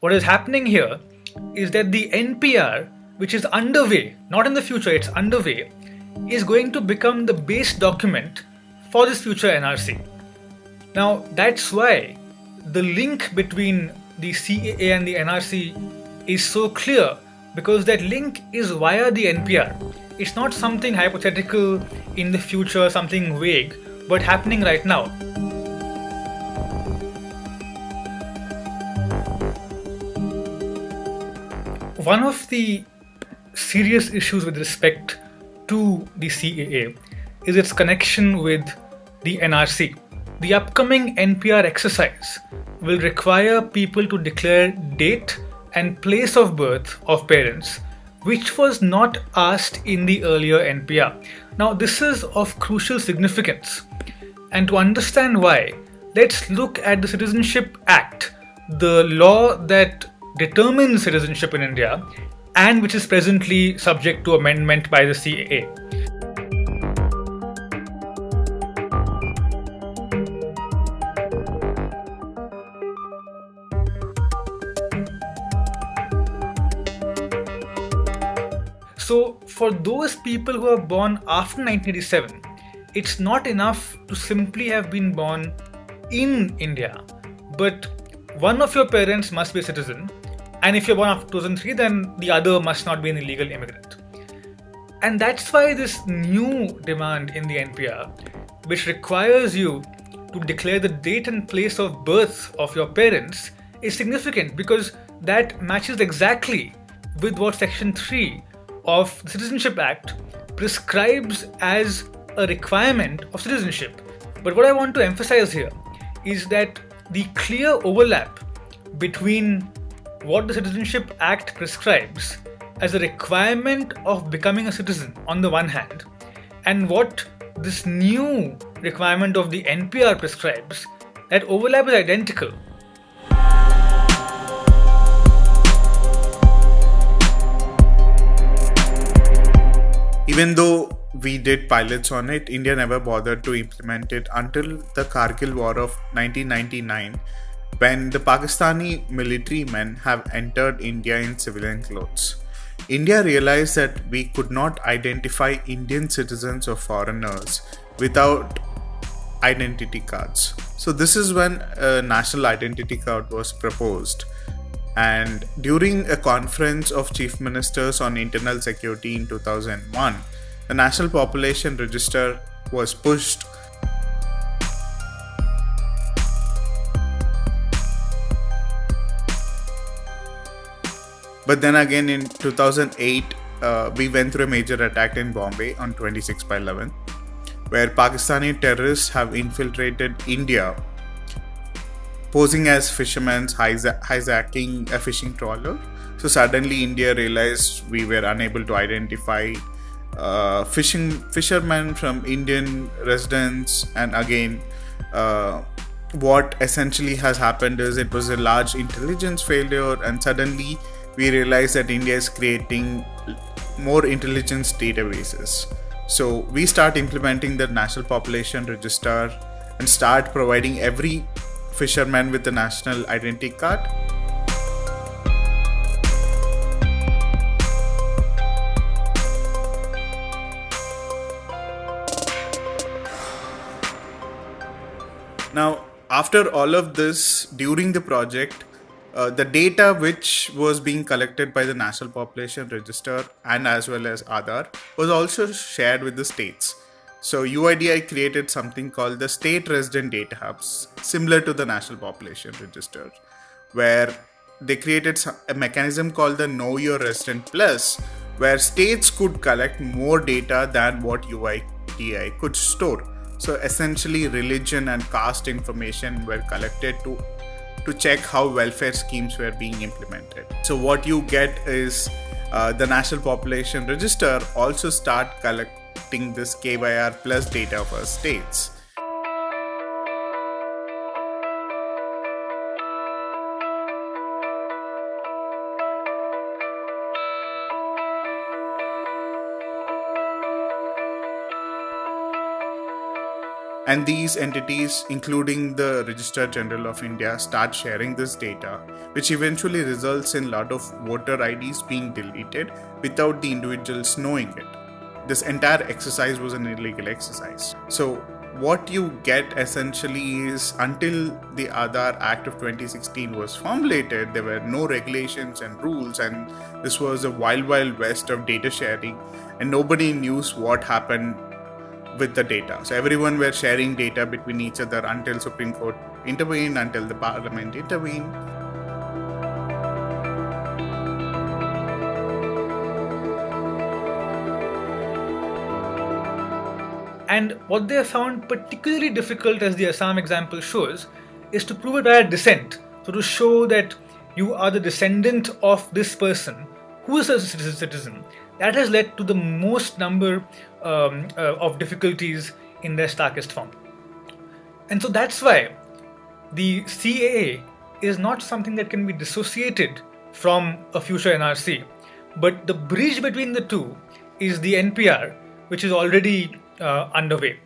What is happening here is that the NPR, which is underway, not in the future, it's underway, is going to become the base document for this future NRC. Now, that's why the link between the CAA and the NRC is so clear, because that link is via the NPR. It's not something hypothetical in the future, something vague, but happening right now. One of the serious issues with respect to the CAA is its connection with the NRC. The upcoming NPR exercise will require people to declare date and place of birth of parents, which was not asked in the earlier NPR. Now, this is of crucial significance. And to understand why, let's look at the Citizenship Act, the law that determines citizenship in India and which is presently subject to amendment by the CAA. So, for those people who are born after 1987, it's not enough to simply have been born in India, but one of your parents must be a citizen, and if you're born after 2003, then the other must not be an illegal immigrant. And that's why this new demand in the NPR, which requires you to declare the date and place of birth of your parents, is significant, because that matches exactly with what Section 3 of the Citizenship Act prescribes as a requirement of citizenship. But what I want to emphasize here is that the clear overlap between what the Citizenship Act prescribes as a requirement of becoming a citizen on the one hand, and what this new requirement of the NPR prescribes, that overlap is identical. Even though we did pilots on it, India never bothered to implement it until the Kargil War of 1999, when the Pakistani military men have entered India in civilian clothes. India realized that we could not identify Indian citizens or foreigners without identity cards. So this is when a national identity card was proposed. And during a conference of chief ministers on internal security in 2001, the National Population Register was pushed. But then again in 2008, we went through a major attack in Bombay on 26/11, where Pakistani terrorists have infiltrated India, posing as fishermen, hijacking a fishing trawler. So suddenly India realized we were unable to identify fishermen from Indian residents, and again what essentially has happened is it was a large intelligence failure, and suddenly we realized that India is creating more intelligence databases. So we start implementing the National Population Register and start providing every fisherman with the national identity card. Now, after all of this, during the project, the data which was being collected by the National Population Register and as well as Aadhaar was also shared with the states. So UIDI created something called the State Resident Data Hubs, similar to the National Population Register, where they created a mechanism called the Know Your Resident Plus, where states could collect more data than what UIDI could store. So essentially religion and caste information were collected to check how welfare schemes were being implemented. So what you get is the National Population Register also start collecting this KYR plus data for states. And these entities, including the Registrar General of India, start sharing this data, which eventually results in a lot of voter IDs being deleted without the individuals knowing it. This entire exercise was an illegal exercise. So what you get essentially is, until the Aadhaar Act of 2016 was formulated, there were no regulations and rules, and this was a wild west of data sharing, and nobody knew what happened with the data. So everyone were sharing data between each other until Supreme Court intervened, until the Parliament intervened. And what they have found particularly difficult, as the Assam example shows, is to prove it by a descent. So to show that you are the descendant of this person who is a citizen. That has led to the most number of difficulties in their starkest form. And so that's why the CAA is not something that can be dissociated from a future NRC. But the bridge between the two is the NPR, which is already underway.